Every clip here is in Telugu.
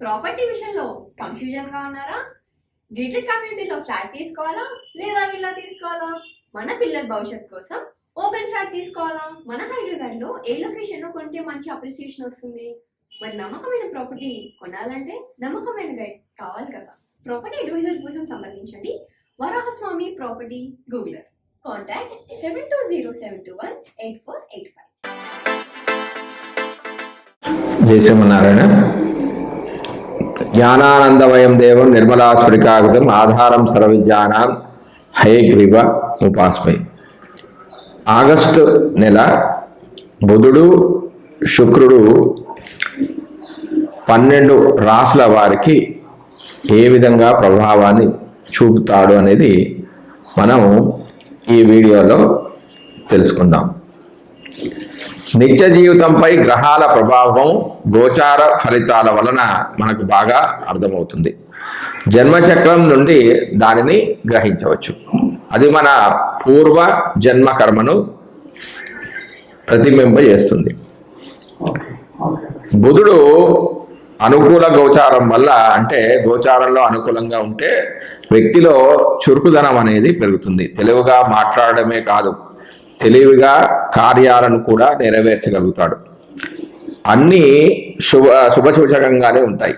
ప్రాపర్టీ విషయంలో కన్ఫ్యూజన్ గా ఉన్నారా? గేటెడ్ కమ్యూనిటీలో ఫ్లాట్ తీసుకోవాలా లేదా విల్లా తీసుకోవాలా? మన పిల్లల భవిష్యత్ కోసం ఓపెన్ ఫ్లాట్ తీసుకోవాలా? మన హైదరాబాద్ లో ఏ లొకేషన్ లో కొంటే మంచి అప్రిసియేషన్ వస్తుంది? మరి నమ్మకమైన ప్రాపర్టీ కొనాలంటే నమ్మకమైన గైడ్ కావాలి కదా. ప్రాపర్టీ అడ్వైజర్ కోసం సంప్రదించండి వరాహస్వామి ప్రాపర్టీ గూగులర్. కాంటాక్ట్ 7207218485. జై శ్రీమన్నారాయణ. జ్ఞానానందమయం దేవం నిర్మలా స్ఫటికాగతం ఆధారం సర్వవిద్యానాం హయగ్రీవ ఉపాస్మై. ఆగస్టు నెల బుధుడు శుక్రుడు 12 రాశుల వారికి ఏ విధంగా ప్రభావాన్ని చూపుతాడు అనేది మనం ఈ వీడియోలో తెలుసుకుందాం. నిత్య జీవితంపై గ్రహాల ప్రభావం గోచార ఫలితాల వలన మనకు బాగా అర్థమవుతుంది. జన్మచక్రం నుండి దానిని గ్రహించవచ్చు. అది మన పూర్వ జన్మ కర్మను ప్రతిబింబజేస్తుంది. బుధుడు అనుకూల గోచారం వల్ల, అంటే గోచారంలో అనుకూలంగా ఉంటే వ్యక్తిలో చురుకుదనం అనేది పెరుగుతుంది. తెలివిగా మాట్లాడమే కాదు, తెలివిగా కార్యాలను కూడా నెరవేర్చగలుగుతాడు. అన్నీ శుభసూచకంగానే ఉంటాయి.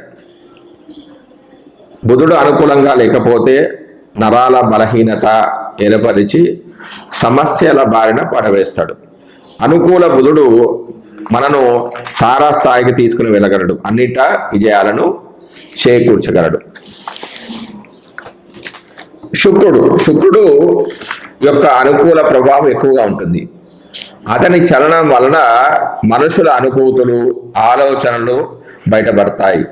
బుధుడు అనుకూలంగా లేకపోతే నరాల బలహీనత ఏర్పరిచి సమస్యల బారిన పడవేస్తాడు. అనుకూల బుధుడు మనను తారాస్థాయికి తీసుకుని వెళ్ళగలడు, అన్నిటా విజయాలను చేకూర్చగలడు. శుక్రుడు యొక్క అనుకూల ప్రభావం ఎక్కువగా ఉంటుంది. అతని చలనం వలన మనుషుల అనుభూతులు, ఆలోచనలు బయటపడతాయి.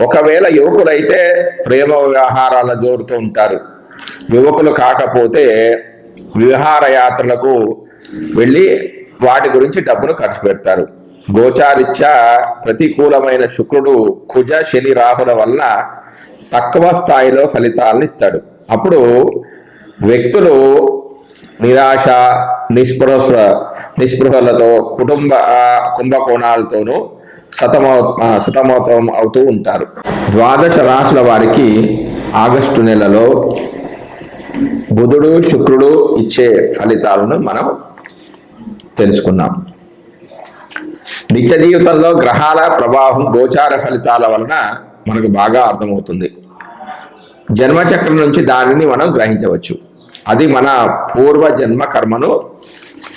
ఒకవేళ యువకులైతే ప్రేమ వ్యవహారాల జోరుతూ ఉంటారు. యువకులు కాకపోతే విహారయాత్రలకు వెళ్ళి వాటి గురించి డబ్బును ఖర్చు పెడతారు. గోచారిత్యా ప్రతికూలమైన శుక్రుడు కుజ శని రాహుల వల్ల తక్కువ స్థాయిలో ఫలితాలను ఇస్తాడు. అప్పుడు వ్యక్తులు నిరాశ, నిస్పృహలతో, కుంభకోణాలతోనూ సతమతం అవుతూ ఉంటారు. ద్వాదశ రాశుల వారికి ఆగస్టు నెలలో బుధుడు శుక్రుడు ఇచ్చే ఫలితాలను మనం తెలుసుకున్నాం. నిత్య జీవితంలో గ్రహాల ప్రభావం గోచార ఫలితాల వలన మనకు బాగా అర్థమవుతుంది. జన్మచక్రం నుంచి దానిని మనం గ్రహించవచ్చు. అది మన పూర్వ జన్మ కర్మను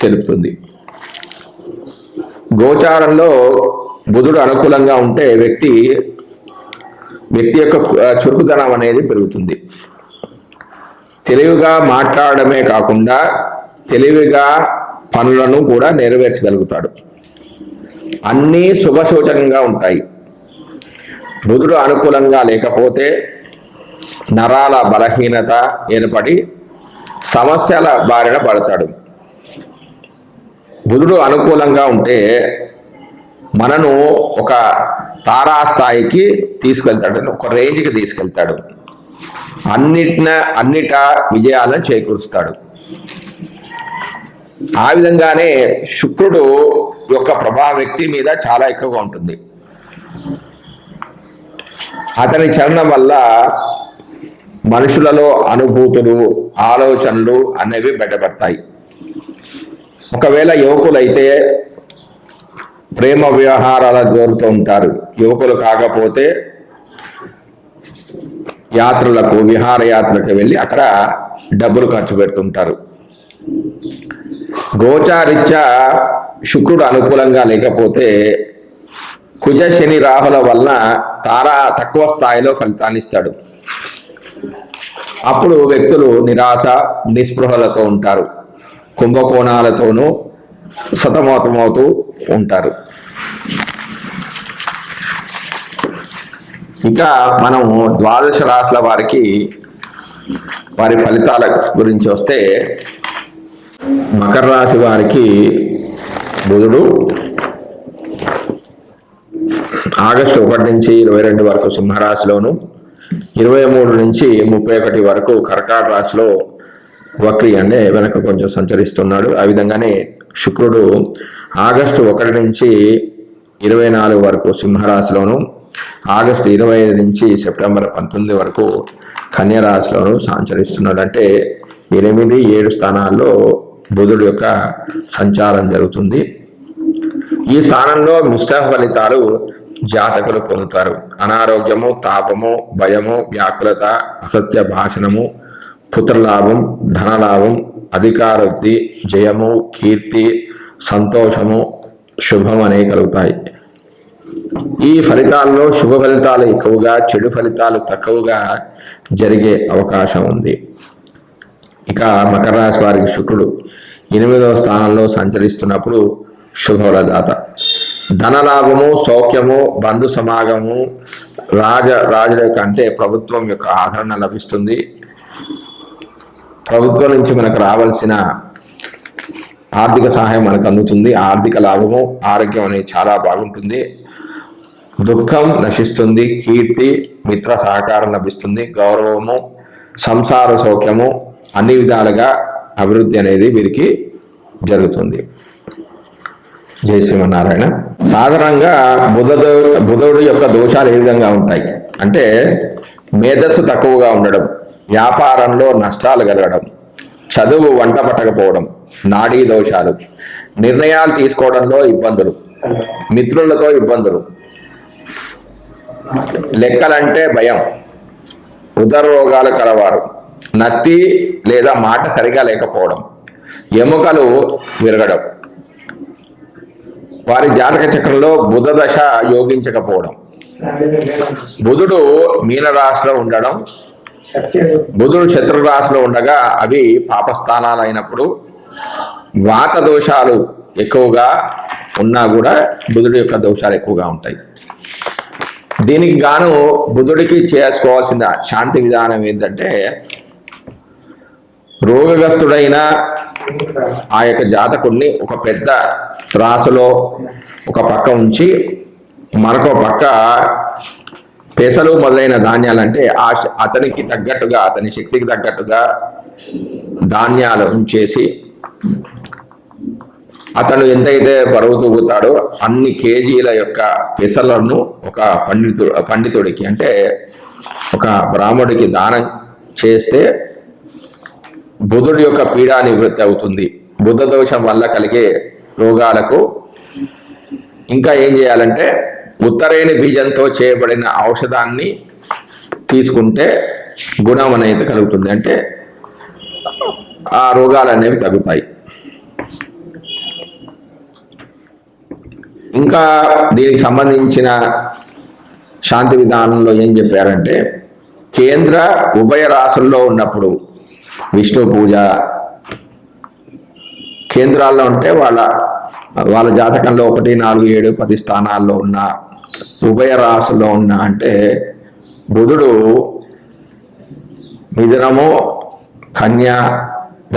తెలుపుతుంది. గోచారంలో బుధుడు అనుకూలంగా ఉంటే వ్యక్తి యొక్క చురుకుదనం అనేది పెరుగుతుంది. తెలివిగా మాట్లాడమే కాకుండా తెలివిగా పనులను కూడా నెరవేర్చగలుగుతాడు. అన్నీ శుభసూచకంగా ఉంటాయి. బుధుడు అనుకూలంగా లేకపోతే నరాల బలహీనత ఏర్పడి సమస్యల బారిన పడతాడు. బుధుడు అనుకూలంగా ఉంటే మనను ఒక తారాస్థాయికి తీసుకెళ్తాడు, ఒక రేంజ్కి తీసుకెళ్తాడు. అన్నిటా విజయాలను చేకూరుస్తాడు. ఆ విధంగానే శుక్రుడు యొక్క ప్రభావం వ్యక్తి మీద చాలా ఎక్కువగా ఉంటుంది. అతని చలనం వల్ల మనుషులలో అనుభూతులు, ఆలోచనలు అనేవి బయటపడతాయి. ఒకవేళ యువకులైతే ప్రేమ వ్యవహారాల జోరుతూ ఉంటారు. యువకులు కాకపోతే విహారయాత్రలకు వెళ్ళి అక్కడ డబ్బులు ఖర్చు పెడుతుంటారు. గోచారిత్యా శుక్రుడు అనుకూలంగా లేకపోతే కుజ శని రాహుల వలన తక్కువ స్థాయిలో ఫలితాన్ని ఇస్తాడు. అప్పుడు వ్యక్తులు నిరాశ, నిస్పృహలతో ఉంటారు. కుంభకోణాలతోనూ సతమతమవుతూ ఉంటారు. ఇంకా మనము ద్వాదశ రాశుల వారి ఫలితాల గురించి వస్తే, మకర రాశి వారికి బుధుడు ఆగస్టు 1 నుంచి 22 వరకు సింహరాశిలోను, 23 నుంచి 31 వరకు కర్కాటక రాశిలో వక్రి అంటే వెనక కొంచెం సంచరిస్తున్నాడు. ఆ విధంగానే శుక్రుడు ఆగస్టు 1 నుంచి 24 వరకు సింహరాశిలోను, ఆగస్టు 25 నుంచి సెప్టెంబర్ 19 వరకు కన్యా రాశిలోను సంచరిస్తున్నాడు. అంటే 8, 7 స్థానాల్లో బుధుడు యొక్క సంచారం జరుగుతుంది. ఈ స్థానంలో మిశ్రమ ఫలితాలు జాతకులు పొందుతారు. అనారోగ్యము, తాపము, భయము, వ్యాకులత, అసత్య భాషణము, పుత్రలాభం, ధనలాభం, అధికారవృద్ధి, జయము, కీర్తి, సంతోషము, శుభం అనేవి కలుగుతాయి. ఈ ఫలితాల్లో శుభ ఫలితాలు ఎక్కువగా, చెడు ఫలితాలు తక్కువగా జరిగే అవకాశం ఉంది. ఇక మకర రాశి వారికి శుక్రుడు 8వ స్థానంలో సంచరిస్తున్నప్పుడు శుభఫలదాత. ధనలాభము, సౌఖ్యము, బంధు సమాగము, రాజుల యొక్క అంటే ప్రభుత్వం యొక్క ఆదరణ లభిస్తుంది. ప్రభుత్వం నుంచి మనకు రావాల్సిన ఆర్థిక సహాయం మనకు అందుతుంది. ఆర్థిక లాభము, ఆరోగ్యం అనేది చాలా బాగుంటుంది. దుఃఖం నశిస్తుంది. కీర్తి, మిత్ర సహకారం లభిస్తుంది. గౌరవము, సంసార సౌఖ్యము, అన్ని విధాలుగా అభివృద్ధి అనేది వీరికి జరుగుతుంది. జై శ్రీమన్నారాయణ. సాధారణంగా బుధుడు యొక్క దోషాలు ఏ విధంగా ఉంటాయి అంటే మేధస్సు తక్కువగా ఉండడం, వ్యాపారంలో నష్టాలు కలగడం, చదువు వంట పట్టకపోవడం, నాడీ దోషాలు, నిర్ణయాలు తీసుకోవడంలో ఇబ్బందులు, మిత్రులతో ఇబ్బందులు, లెక్కలంటే భయం, ఉదర రోగాలు కలవారు, నత్తి లేదా మాట సరిగా లేకపోవడం, ఎముకలు విరగడం, వారి జాతక చక్రంలో బుధ దశ యోగించకపోవడం, బుధుడు మీనరాశిలో ఉండడం, బుధుడు శత్రు రాశిలో ఉండగా అవి పాపస్థానాలు అయినప్పుడు, వాత దోషాలు ఎక్కువగా ఉన్నా కూడా బుధుడు యొక్క దోషాలు ఎక్కువగా ఉంటాయి. దీనికి గాను బుధుడికి చేసుకోవాల్సిన శాంతి విధానం ఏంటంటే రోగగ్రస్తుడైన ఆ యొక్క జాతకుడిని ఒక పెద్ద త్రాసులో ఒక పక్క ఉంచి మరొక పక్క పెసలు మొదలైన ధాన్యాలంటే అతనికి తగ్గట్టుగా, అతని శక్తికి తగ్గట్టుగా ధాన్యాలు ఉంచేసి అతను ఎంతైతే బరువు తూగుతాడో అన్ని కేజీల యొక్క పెసలను ఒక పండితుడికి అంటే ఒక బ్రాహ్మడికి దానం చేస్తే బుధుడి యొక్క పీడా నివృత్తి అవుతుంది. బుధ దోషం వల్ల కలిగే రోగాలకు ఇంకా ఏం చేయాలంటే ఉత్తరేణి బీజంతో చేయబడిన ఔషధాన్ని తీసుకుంటే గుణం అనేది కలుగుతుంది. అంటే ఆ రోగాలు అనేవి తగ్గుతాయి. ఇంకా దీనికి సంబంధించిన శాంతి విధానంలో ఏం చెప్పారంటే కేంద్ర ఉభయ రాశుల్లో ఉన్నప్పుడు విష్ణు పూజ, కేంద్రాల్లో ఉంటే వాళ్ళ జాతకంలో 1, 4, 7, 10 స్థానాల్లో ఉన్న ఉభయ రాశుల్లో ఉన్న అంటే బుధుడు మిథునము, కన్య,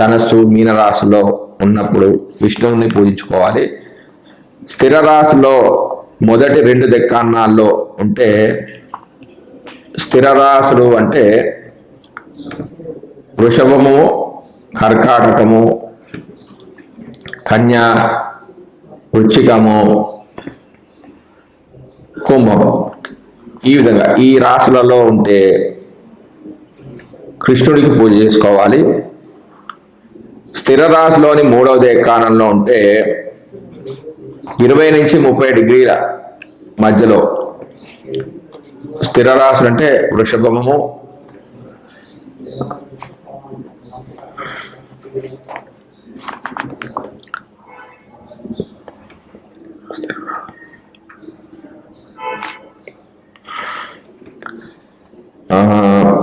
ధనస్సు, మీనరాశిలో ఉన్నప్పుడు విష్ణువుని పూజించుకోవాలి. స్థిర రాశిలో మొదటి 2 దెక్కాన్నాల్లో ఉంటే స్థిర రాశులు అంటే వృషభము, కర్కాటకము, కన్య, వృశ్చికము, కుంభము, ఈ విధంగా ఈ రాశులలో ఉంటే కృష్ణుడికి పూజ చేసుకోవాలి. స్థిర రాశిలోని 3వ దేకానంలో ఉంటే 20 నుంచి 30 డిగ్రీల మధ్యలో స్థిర రాశులు అంటే వృషభము,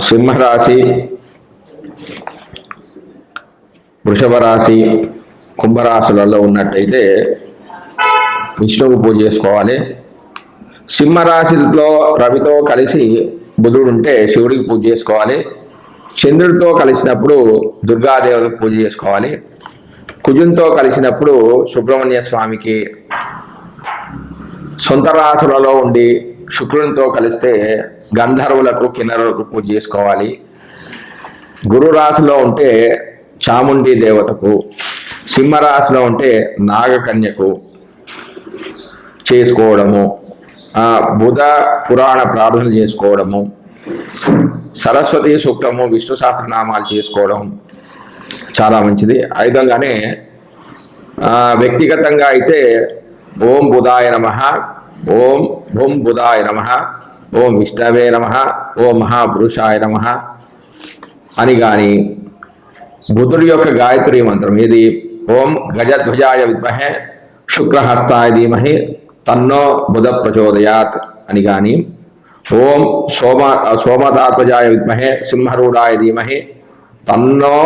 సింహరాశి, వృషభ రాశి, కుంభరాశులలో ఉన్నట్టయితే విష్ణువు పూజ చేసుకోవాలి. సింహరాశిలో రవితో కలిసి బుధుడు ఉంటే శివుడికి పూజ చేసుకోవాలి. చంద్రుడితో కలిసినప్పుడు దుర్గాదేవుడికి పూజ చేసుకోవాలి. కుజునితో కలిసినప్పుడు సుబ్రహ్మణ్య స్వామికి, సొంత రాశులలో ఉండి శుక్రునితో కలిస్తే గంధర్వులకు, కిన్నరులకు పూజ చేసుకోవాలి. గురు రాశిలో ఉంటే చాముండి దేవతకు, సింహరాశిలో ఉంటే నాగకన్యకు చేసుకోవడము బుధ పురాణ ప్రార్థన చేసుకోవడము, సరస్వతి సూక్తము, విష్ణు సహస్రనామాలు చేసుకోవడం చాలా మంచిది. ఆ విధంగానే వ్యక్తిగతంగా అయితే ఓం బుధాయ నమః, ఓం భూం బుధాయ నమః, ఓం విష్ణవే నమః, ఓం మహాపురుషాయ నమః అని కానీ, బుధుడి యొక్క గాయత్రి మంత్రం ఏది ఓం గజధ్వజాయ విద్మహే శుక్రహస్తాయ ధీమహి తన్నో బుధ ప్రచోదయాత్ అని కానీ, ఓం సోమతాత్మజాయ విద్మహే సింహరూఢాయ ధీమహి తన్నో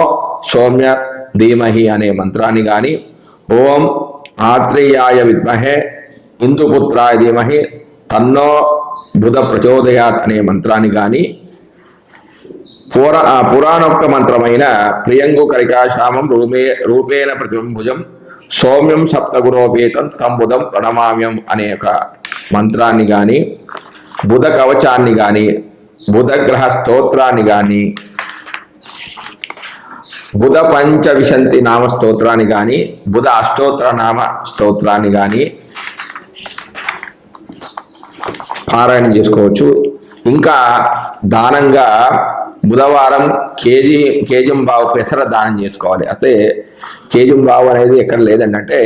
సౌమ్య ధీమహి అనే మంత్రాన్ని కానీ, ఓం ఆత్రేయాయ విద్మహే ఇందుపుత్రాయ ధీమహి తన్నో బుధ ప్రచోదయాత్ అనే మంత్రాన్ని కానీ, పురాణోక్త మంత్రమైన ప్రియంగు కళికాశ్యామం రూపేణ ప్రతిభుజం సౌమ్యం సప్తగుణోపేతం తం బుధం ప్రణమామ్యం అనే ఒక మంత్రాన్ని కానీ, బుధ కవచాన్ని కానీ, బుధ గ్రహ స్తోత్రాన్ని కానీ, బుధ పంచవిశంతి నామ స్తోత్రాన్ని కానీ, బుధ అష్టోత్తర నామ స్తోత్రాన్ని కానీ పారాయణం చేసుకోవచ్చు. ఇంకా దానంగా బుధవారం కేజంబావు పెసర దానం చేసుకోవాలి. అసలే కేజంబావు అనేది ఎక్కడ లేదంటే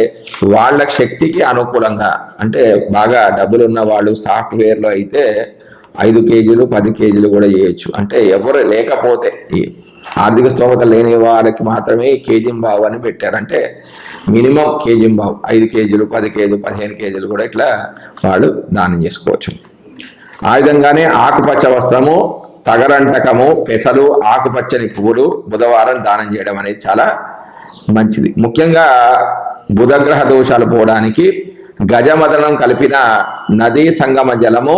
వాళ్ళ శక్తికి అనుకూలంగా, అంటే బాగా డబ్బులు ఉన్న వాళ్ళు సాఫ్ట్వేర్లో అయితే 5 కేజీలు 10 కేజీలు కూడా చేయొచ్చు. అంటే ఎవరు లేకపోతే ఆర్థిక స్తోమత లేని వారికి మాత్రమే కేజంబావు అని పెట్టారంటే మినిమం కేజంబావు 5 కేజీలు 10 కేజీలు 15 కేజీలు కూడా ఇట్లా వాళ్ళు దానం చేసుకోవచ్చు. ఆ విధంగానే ఆకుపచ్చ వస్త్రము, తగరంటకము, పెసలు, ఆకుపచ్చని పువ్వులు బుధవారం దానం చేయడం అనేది చాలా మంచిది. ముఖ్యంగా బుధగ్రహ దోషాలు పోవడానికి గజమదనం కలిపిన నదీ సంగమ జలము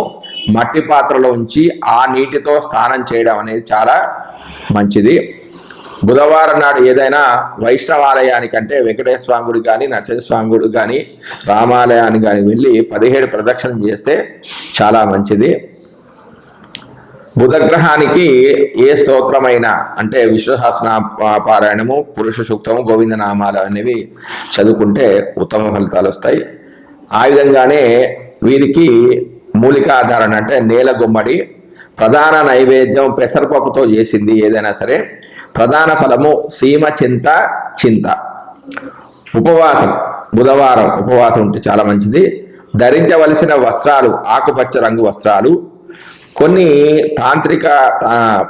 మట్టి పాత్రలో ఉంచి ఆ నీటితో స్నానం చేయడం అనేది చాలా మంచిది. బుధవారం నాడు ఏదైనా వైష్ణవాలయానికంటే వెంకటేశ్వర స్వామి గుడి కానీ, నరసింహస్వామి గుడి కానీ, రామాలయానికి కానీ వెళ్ళి 17 ప్రదక్షిణలు చేస్తే చాలా మంచిది. బుధగ్రహానికి ఏ స్తోత్రమైనా అంటే విశ్వసహస్ర పారాయణము, పురుష సూక్తము, గోవిందనామాలు అనేవి చదువుకుంటే ఉత్తమ ఫలితాలు వస్తాయి. ఆ విధంగానే వీరికి మూలికాధారణ అంటే నేల గుమ్మడి, ప్రధాన నైవేద్యం పెసరపప్పుతో చేసింది ఏదైనా సరే, ప్రధాన ఫలము సీమ చింత. ఉపవాసం బుధవారం ఉపవాసం ఉంటే చాలా మంచిది. ధరించవలసిన వస్త్రాలు ఆకుపచ్చ రంగు వస్త్రాలు. కొన్ని తాంత్రిక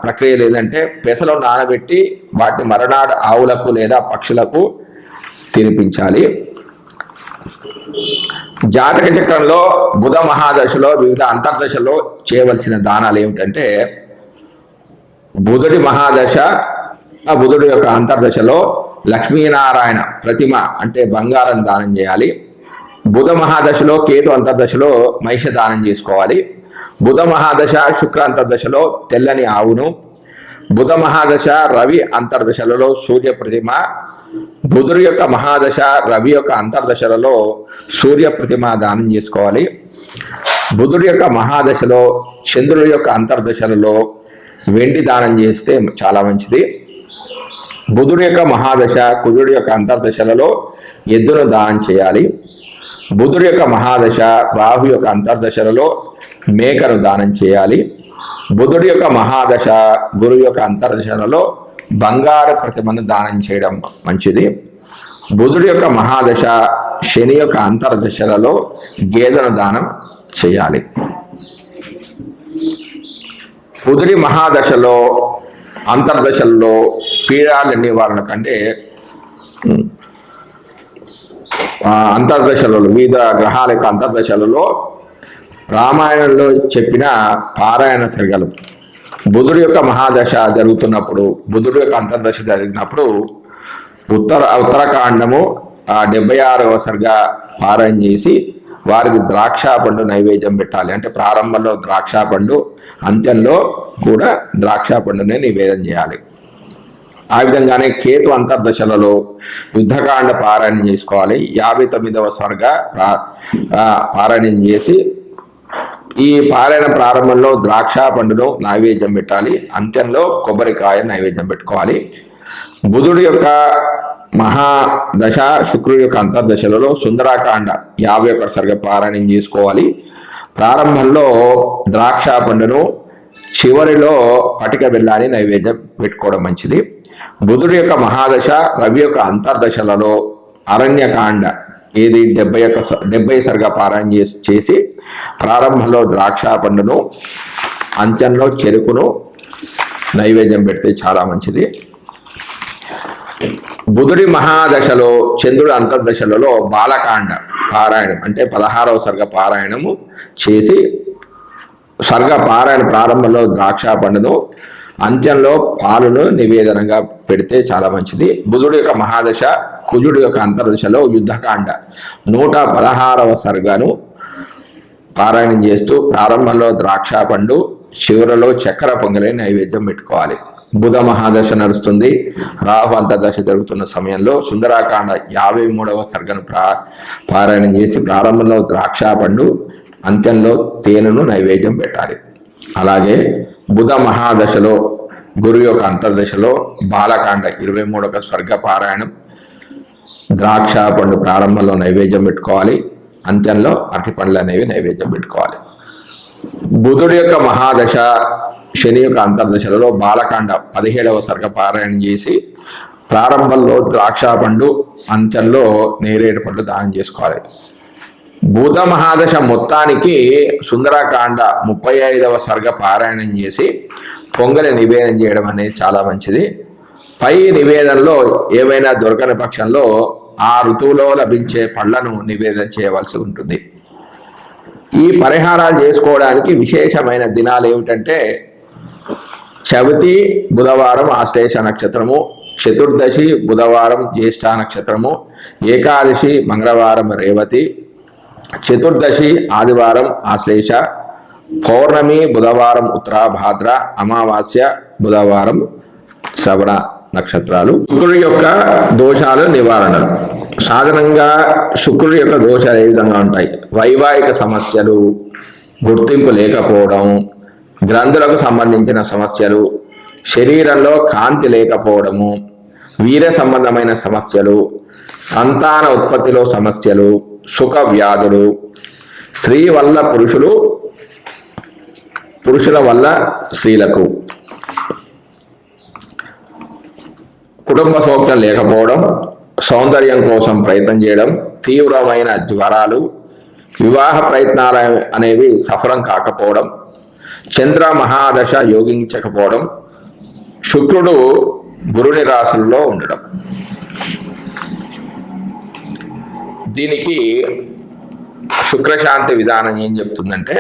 ప్రక్రియలు ఏంటంటే పెసలో నానబెట్టి వాటిని మరనాడు ఆవులకు లేదా పక్షులకు తినిపించాలి. జాతక చక్రంలో బుధ మహాదశలో వివిధ అంతర్దశలో చేయవలసిన దానాలు ఏమిటంటే, బుధుడి మహాదశ బుధుడి యొక్క అంతర్దశలో లక్ష్మీనారాయణ ప్రతిమ అంటే బంగారం దానం చేయాలి. బుధ మహాదశలో కేతు అంతర్దశలో మహిష దానం చేసుకోవాలి. బుధ మహాదశ శుక్ర అంతర్దశలో తెల్లని ఆవును. బుధ మహాదశ రవి అంతర్దశలలో సూర్య ప్రతిమ. బుధుడి యొక్క మహాదశ రవి యొక్క అంతర్దశలలో సూర్య ప్రతిమ దానం చేసుకోవాలి. బుధుడి యొక్క మహాదశలో చంద్రుడి యొక్క అంతర్దశలలో వెండి దానం చేస్తే చాలా మంచిది. బుధుడి యొక్క మహాదశ కుజుడి యొక్క అంతర్దశలలో ఎద్దును దానం చేయాలి. బుధుడి యొక్క మహాదశ రాహు యొక్క అంతర్దశలలో మేకను దానం చేయాలి. బుధుడి యొక్క మహాదశ గురువు యొక్క అంతర్దశలలో బంగారు ప్రతిమను దానం చేయడం మంచిది. బుధుడి యొక్క మహాదశ శని యొక్క అంతర్దశలలో గేదెను దానం చేయాలి. బుధుడి మహాదశలో అంతర్దశల్లో పీడాల నివారణ కంటే అంతర్దశలలో వివిధ గ్రహాల యొక్క అంతర్దశలలో రామాయణంలో చెప్పిన పారాయణ సరిగలు బుధుడి యొక్క మహాదశ జరుగుతున్నప్పుడు, బుధుడి యొక్క అంతర్దశ జరిగినప్పుడు ఉత్తరకాండము 76వ సరిగా పారాయణ చేసి వారికి ద్రాక్ష పండు నైవేద్యం పెట్టాలి. అంటే ప్రారంభంలో ద్రాక్ష పండు, అంత్యంలో కూడా ద్రాక్ష పండునే నివేదన చేయాలి. ఆ విధంగానే కేతు అంతర్దశలలో యుద్ధకాండ పారాయణం చేసుకోవాలి. 59వ స్వర్గ పారాయణం చేసి ఈ పారాయణ ప్రారంభంలో ద్రాక్ష పండును నైవేద్యం పెట్టాలి. అంత్యంలో కొబ్బరికాయ నైవేద్యం పెట్టుకోవాలి. బుధుడి యొక్క మహాదశ శుక్రుడి యొక్క అంతర్దశలలో సుందరాకాండ 51 సర్గ పారాయణం చేసుకోవాలి. ప్రారంభంలో ద్రాక్ష పండును, చివరిలో పటిక బెల్లాన్ని నైవేద్యం పెట్టుకోవడం మంచిది. బుధుడి యొక్క మహాదశ, రవి యొక్క అంతర్దశలలో అరణ్యకాండ ఏది 70 సరిగా పారాయణ చేసి ప్రారంభంలో ద్రాక్ష పండును, అంత్యంలో చెరుకును నైవేద్యం పెడితే చాలా మంచిది. బుధుడి మహాదశలో, చంద్రుడి అంతర్దశలలో బాలకాండ పారాయణం అంటే 16వ సర్గ పారాయణము చేసి సర్గ పారాయణ ప్రారంభంలో ద్రాక్ష పండును, అంత్యంలో పాలును నివేదనగా పెడితే చాలా మంచిది. బుధుడి యొక్క మహాదశ, కుజుడి యొక్క అంతర్దశలో యుద్ధకాండ 116వ సర్గను పారాయణం చేస్తూ ప్రారంభంలో ద్రాక్ష పండు, చివరిలో చక్కెర పొంగలి నైవేద్యం పెట్టుకోవాలి. బుధ మహాదశ నడుస్తుంది. రాహు అంతర్దశ జరుగుతున్న సమయంలో సుందరాకాండ 53వ సర్గను పారాయణం చేసి ప్రారంభంలో ద్రాక్ష పండు, అంత్యంలో తేనెను నైవేద్యం పెట్టాలి. అలాగే బుధ మహాదశలో, గురు యొక్క అంతర్దశలో బాలకాండ 23వ సర్గ పారాయణం, ద్రాక్ష పండు ప్రారంభంలో నైవేద్యం పెట్టుకోవాలి, అంత్యంలో అరటి పండ్లు అనేవి నైవేద్యం పెట్టుకోవాలి. బుధుడి యొక్క మహాదశ, శని యొక్క అంతర్దశలలో బాలకాండ 17వ సర్గ పారాయణం చేసి ప్రారంభంలో ద్రాక్ష పండు, అంత్యంలో నేరేడు పండు దానం చేసుకోవాలి. బుధ మహాదశ మొత్తానికి సుందరాకాండ 35వ సర్గ పారాయణం చేసి పొంగలి నివేదన చేయడం అనేది చాలా మంచిది. పై నివేదనలో ఏమైనా దొరకని పక్షంలో ఆ ఋతువులో లభించే పళ్లను నివేదన చేయవలసి ఉంటుంది. ఈ పరిహారాలు చేసుకోవడానికి విశేషమైన దినాలు ఏమిటంటే చవితి బుధవారం ఆశ్లేష నక్షత్రము, చతుర్దశి బుధవారం జ్యేష్ఠ నక్షత్రము, ఏకాదశి మంగళవారం రేవతి, చతుర్దశి ఆదివారం ఆశ్లేష, పౌర్ణమి బుధవారం ఉత్తరాభాద్ర, అమావాస్య బుధవారం శ్రవణ నక్షత్రాలు. శుక్రుడి యొక్క దోషాలు నివారణలు. సాధారణంగా శుక్రుడి యొక్క దోషాలు ఏ విధంగా ఉంటాయి? వైవాహిక సమస్యలు, గుర్తింపు లేకపోవడం, గ్రంథులకు సంబంధించిన సమస్యలు, శరీరంలో కాంతి లేకపోవడము, వీర్య సంబంధమైన సమస్యలు, సంతాన ఉత్పత్తిలో సమస్యలు, సుఖ వ్యాధులు, స్త్రీ వల్ల పురుషులు, పురుషుల వల్ల స్త్రీలకు, కుటుంబ సౌఖ్యం లేకపోవడం, సౌందర్యం కోసం ప్రయత్నం చేయడం, తీవ్రమైన జ్వరాలు, వివాహ ప్రయత్నాలు అనేవి సఫలం కాకపోవడం, చంద్ర మహాదశ యోగించకపోవడం, శుక్రుడు గురుని రాశుల్లో ఉండడం. దీనికి శుక్రశాంతి విధానం ఏం చెప్తుందంటే,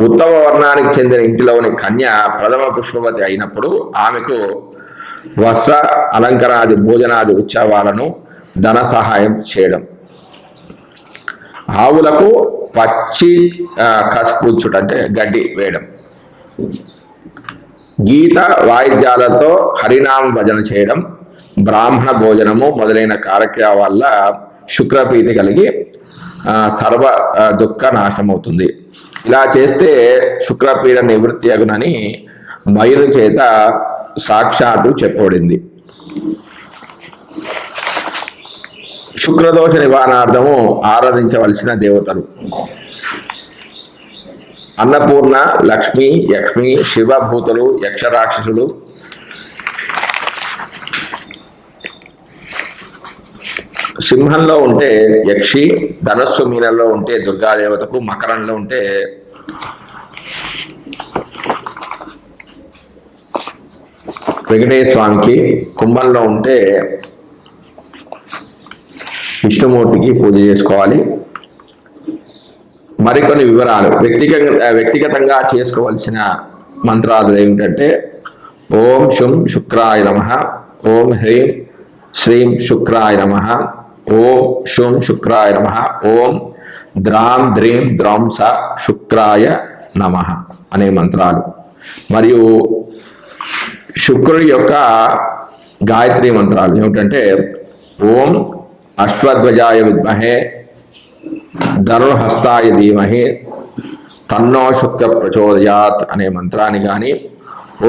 ఉత్తమ వర్ణానికి చెందిన ఇంటిలోని కన్య ప్రథమ పుష్పవతి అయినప్పుడు ఆమెకు వస్త్ర అలంకరాది భోజనాది ఉత్సవాలను ధన సహాయం చేయడం, ఆవులకు పచ్చి కసుపుచ్చుట అంటే గడ్డి వేయడం, గీత వాయిద్యాలతో హరినామ భజన చేయడం, బ్రాహ్మణ భోజనము మొదలైన కార్యక్రమాల వల్ల శుక్రప్రీతి కలిగి సర్వ దుఃఖ నాశనం అవుతుంది. ఇలా చేస్తే శుక్రపీడ నివృత్తి అగునని మయుని చేత సాక్షాత్తు చెప్పబడింది. శుక్రదోష నివారణార్థము ఆరాధించవలసిన దేవతలు: అన్నపూర్ణ, లక్ష్మి, యక్ష్మి, శివభూతులు, యక్షరాక్షసులు, సింహంలో ఉంటే యక్షి, ధనస్సు మీనంలో ఉంటే దుర్గాదేవతకు, మకరంలో ఉంటే వెంకటేశ్వర స్వామికి, కుంభంలో ఉంటే విష్ణుమూర్తికి పూజ చేసుకోవాలి. మరికొన్ని వివరాలు వ్యక్తిగతంగా చేసుకోవాల్సిన మంత్రాలు ఏమిటంటే: ఓం శుం శుక్రాయ నమః, ఓం హ్రీం శ్రీం శుక్రాయ నమః, ఓం శుం శుక్రాయ నమః, ఓం ద్రాం ద్రీం ద్రౌంస శుక్రాయ నమః అనే మంత్రాలు. మరియు శుక్రుడి యొక్క గాయత్రి మంత్రాలు ఏమిటంటే: ఓం అశ్వధ్వజాయ విద్మహే ధనుర్హస్తాయ ధీమహి తన్నో శుక్ర ప్రచోదయాత్ అనే మంత్రాన్ని కానీ,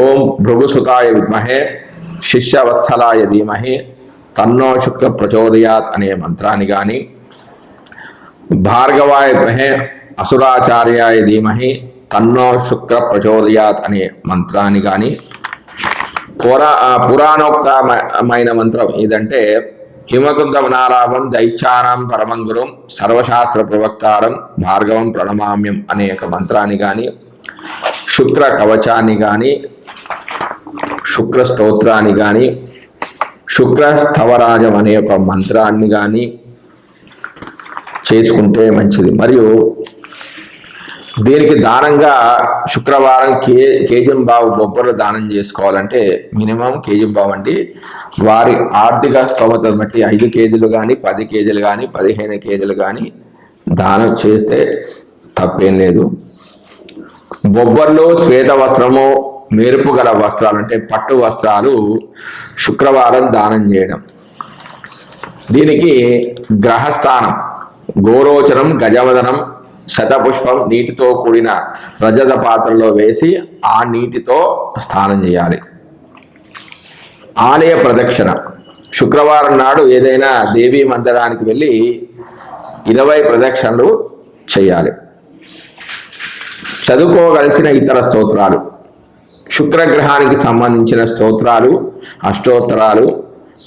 ఓం భృగుసుతాయ విద్మహే శిష్యవత్సలాయ ధీమహి తన్నో శుక్ర ప్రచోదయాత్ అనే మంత్రాన్ని కానీ, భార్గవాయ విద్మహే అసురాచార్యాయ ధీమహి తన్నో శుక్ర ప్రచోదయాత్ అనే మంత్రాన్ని కానీ పురాణోక్తమైన మంత్రం ఏదంటే హిమకుందమనారావం దైత్యానాం పరమంగురం సర్వశాస్త్ర ప్రవక్తారం భార్గవం ప్రణమామ్యం అనే ఒక మంత్రాన్ని కానీ శుక్ర కవచాన్ని కానీ శుక్ర స్తోత్రాన్ని కానీ శుక్ర స్థవరాజం అనే ఒక మంత్రాన్ని కానీ చేసుకుంటే మంచిది. మరియు దీనికి దానంగా శుక్రవారం కేజంబావు బొబ్బర్లు దానం చేసుకోవాలంటే మినిమం కేజంబావు అండి. వారి ఆర్థిక స్తోమతను బట్టి 5 కేజీలు కానీ 10 కేజీలు కానీ 15 కేజీలు కానీ దానం చేస్తే తప్పేం లేదు. బొబ్బర్లు శ్వేత వస్త్రము మెరుపు గల వస్త్రాలు అంటే పట్టు వస్త్రాలు శుక్రవారం దానం చేయడం. దీనికి గ్రహస్థానం గోరోచరం గజవదనం శతపుష్పం నీటితో కూడిన రజత పాత్రలో వేసి ఆ నీటితో స్నానం చేయాలి. ఆలయ ప్రదక్షిణ శుక్రవారం నాడు ఏదైనా దేవీ మందిరానికి వెళ్ళి 20 ప్రదక్షిణలు చేయాలి. చదువుకోవలసిన ఇతర స్తోత్రాలు శుక్రగ్రహానికి సంబంధించిన స్తోత్రాలు అష్టోత్తరాలు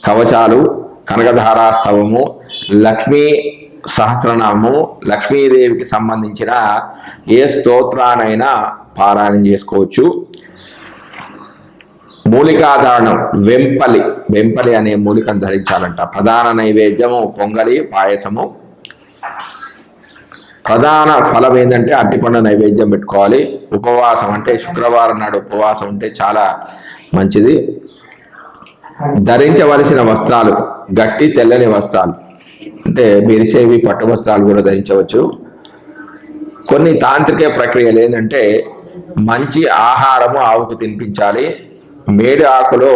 కవచాలు కనకధారాస్తవము లక్ష్మీ సహస్రనామము లక్ష్మీదేవికి సంబంధించిన ఏ స్తోత్రానైనా పారాయణం చేసుకోవచ్చు. మూలికాధారణం వెంపలి అనే మూలికను ధరించాలంట. ప్రధాన నైవేద్యము పొంగలి పాయసము. ప్రధాన ఫలం ఏంటంటే అరటిపండు నైవేద్యం పెట్టుకోవాలి. ఉపవాసం అంటే శుక్రవారం నాడు ఉపవాసం ఉంటే చాలా మంచిది. ధరించవలసిన వస్త్రాలు గట్టి తెల్లని వస్త్రాలు అంటే మెరిసేవి పట్టు వస్త్రాలు కూడా ధరించవచ్చు. కొన్ని తాంత్రిక ప్రక్రియలు ఏంటంటే మంచి ఆహారము ఆవుకు తినిపించాలి. మేడి ఆకులో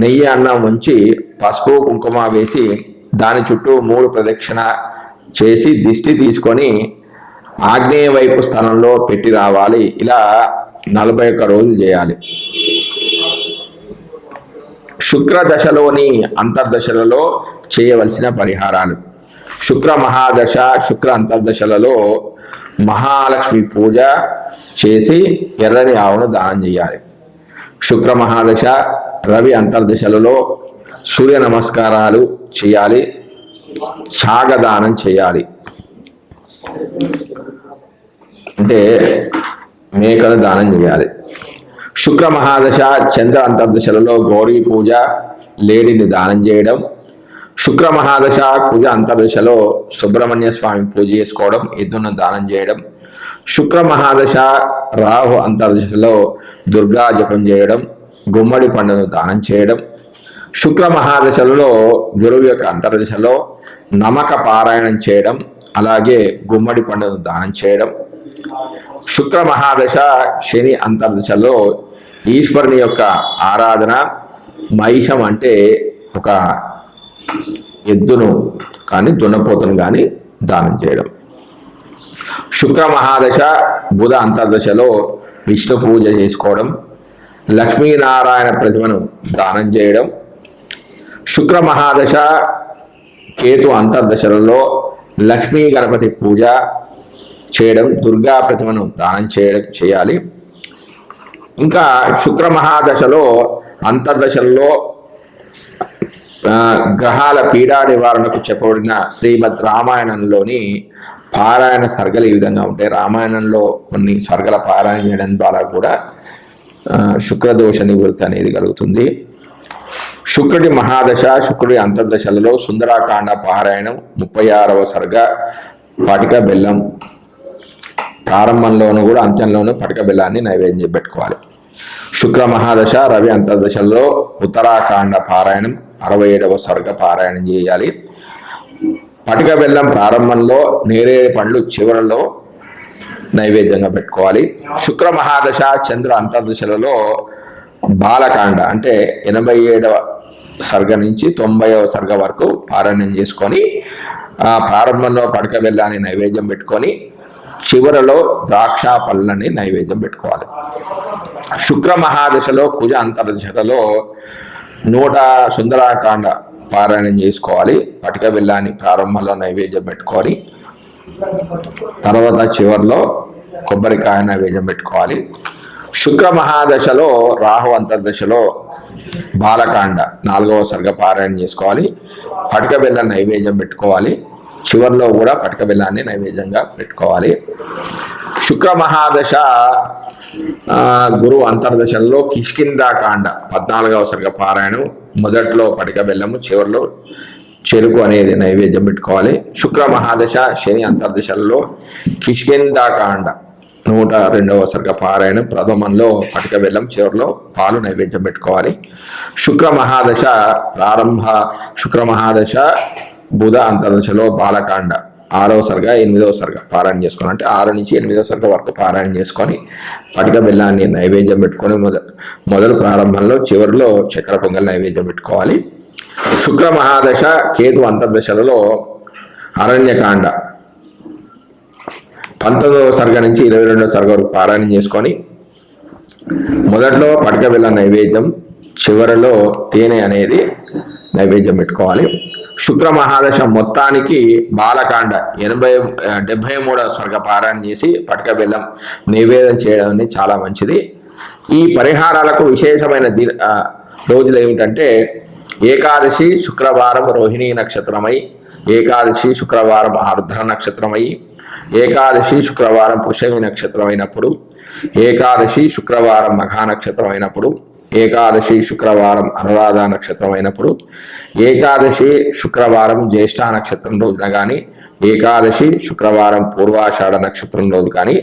నెయ్యి అన్నం ఉంచి పసుపు కుంకుమ వేసి దాని చుట్టూ 3 ప్రదక్షిణ చేసి దిష్టి తీసుకొని ఆగ్నేయ వైపు స్థానంలో పెట్టి రావాలి. ఇలా 41 రోజులు చేయాలి. శుక్ర దశలోని అంతర్దశలలో చేయవలసిన పరిహారాలు శుక్ర మహాదశ శుక్ర అంతర్దశలలో మహాలక్ష్మి పూజ చేసి ఎర్రని ఆవును దానం చేయాలి. శుక్ర మహాదశ రవి అంతర్దశలలో సూర్య నమస్కారాలు చేయాలి. ఛాగదానం చేయాలి అంటే మేకను దానం చేయాలి. శుక్ర మహాదశ చంద్ర అంతర్దశలలో గౌరీ పూజ లేడిని దానం చేయడం. శుక్ర మహాదశ కుజ అంతర్దశలో సుబ్రహ్మణ్య స్వామి పూజ చేసుకోవడం ఎద్దును దానం చేయడం. శుక్ర మహాదశ రాహు అంతర్దశలో దుర్గా జపం చేయడం గుమ్మడి పండును దానం చేయడం. శుక్ర మహాదశలలో గురువు యొక్క అంతర్దశలో నమక పారాయణం చేయడం అలాగే గుమ్మడి పండును దానం చేయడం. శుక్ర మహాదశ శని అంతర్దశలో ఈశ్వరుని యొక్క ఆరాధన మహిషం అంటే ఒక ఎద్దును కానీ దున్నపోతును కానీ దానం చేయడం. శుక్ర మహాదశ బుధ అంతర్దశలో విష్ణు పూజ చేసుకోవడం లక్ష్మీనారాయణ ప్రతిమను దానం చేయడం. శుక్ర మహాదశ కేతు అంతర్దశలలో లక్ష్మీ గణపతి పూజ చేయడం దుర్గా ప్రతిమను దానం చేయాలి. ఇంకా శుక్ర మహాదశలో అంతర్దశల్లో గ్రహాల పీడా నివారణకు చెప్పబడిన శ్రీమద్ రామాయణంలోని పారాయణ సర్గలు ఈ విధంగా ఉంటాయి. రామాయణంలో కొన్ని సర్గల పారాయణ చేయడం ద్వారా కూడా శుక్రదోష నివృత్తి అనేది కలుగుతుంది. శుక్రుడి మహాదశ శుక్రుడి అంతర్దశలలో సుందరాకాండ పారాయణం 36వ సర్గ పటిక బెల్లం ప్రారంభంలోనూ కూడా అంత్యంలోనూ పటిక బెల్లాన్ని నైవేద్యం పెట్టుకోవాలి. శుక్ర మహాదశ రవి అంతర్దశలో ఉత్తరాకాండ పారాయణం 67వ సర్గ పారాయణం చేయాలి. పటిక బెల్లం ప్రారంభంలో నేరేడు పండ్లు చివరలో నైవేద్యంగా పెట్టుకోవాలి. శుక్ర మహాదశ చంద్ర అంతర్దశలలో బాలకాండ అంటే 87వ సర్గ నుంచి 90వ సర్గ వరకు పారాయణం చేసుకొని ఆ ప్రారంభంలో పటిక బెల్లాన్ని నైవేద్యం పెట్టుకొని చివరలో ద్రాక్ష పళ్ళని నైవేద్యం పెట్టుకోవాలి. శుక్ర మహాదశలో కుజ అంతర్దశలో 100 సుందరాకాండ పారాయణం చేసుకోవాలి. పటిక బెల్లాన్ని ప్రారంభంలో నైవేద్యం పెట్టుకొని తర్వాత చివరిలో కొబ్బరికాయ నైవేద్యం పెట్టుకోవాలి. శుక్ర మహాదశలో రాహు అంతర్దశలో బాలకాండ 4వ సర్గ పారాయణ చేసుకోవాలి. పటిక బెల్లం నైవేద్యం పెట్టుకోవాలి. చివరిలో కూడా పటిక బెల్లాన్ని నైవేద్యంగా పెట్టుకోవాలి. శుక్ర మహాదశ గురు అంతర్దశలో కిష్కింధాకాండ 14వ సర్గ పారాయణం. మొదట్లో పటిక బెల్లము, చివరిలో చెరుకు అనేది నైవేద్యం పెట్టుకోవాలి. శుక్ర మహాదశ శని అంతర్దశల్లో కిష్కింధాకాండ 102వ సర్గ పారాయణం. ప్రథమంలో పటిక బెల్లం, చివరిలో పాలు నైవేద్యం పెట్టుకోవాలి. శుక్ర మహాదశ బుధ అంతర్దశలో బాలకాండ 6వ సర్గ 8వ సర్గ పారాయణ చేసుకొని, అంటే 6 నుంచి 8వ సర్గ వరకు పారాయణ చేసుకొని పటిక బెల్లాన్ని నైవేద్యం పెట్టుకొని మొదలు ప్రారంభంలో, చివరిలో చక్కెర పొంగల్ నైవేద్యం పెట్టుకోవాలి. శుక్ర మహాదశ కేతు అంతర్దశలలో అరణ్యకాండ 19వ సర్గ నుంచి 22వ సర్గ వరకు పారాయణం చేసుకొని మొదట్లో పటిక బెల్లం నైవేద్యం, చివరిలో తేనె అనేది నైవేద్యం పెట్టుకోవాలి. శుక్ర మహాదశ మొత్తానికి బాలకాండ 73వ సర్గ పారాయణ చేసి పటిక బెల్లం నివేదన చేయడం అనేది చాలా మంచిది. ఈ పరిహారాలకు విశేషమైన రోజులు ఏమిటంటే ఏకాదశి శుక్రవారం రోహిణీ నక్షత్రమై, ఏకాదశి శుక్రవారం ఆర్ద్ర నక్షత్రమై, ఏకాదశి శుక్రవారం పుష్యమి నక్షత్రం అయినప్పుడు, ఏకాదశి శుక్రవారం మఘా నక్షత్రం అయినప్పుడు, ఏకాదశి శుక్రవారం అనురాధ నక్షత్రం అయినప్పుడు, ఏకాదశి శుక్రవారం జ్యేష్ఠ నక్షత్రం రోజున కానీ, ఏకాదశి శుక్రవారం పూర్వాషాఢ నక్షత్రం రోజు కానీ,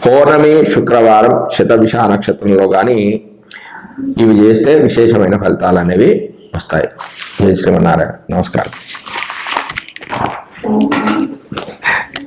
పౌర్ణమి శుక్రవారం శతభిష నక్షత్రంలో కానీ ఇవి చేస్తే విశేషమైన ఫలితాలు అనేవి వస్తాయి. జై శ్రీమన్నారాయణ. నమస్కారం.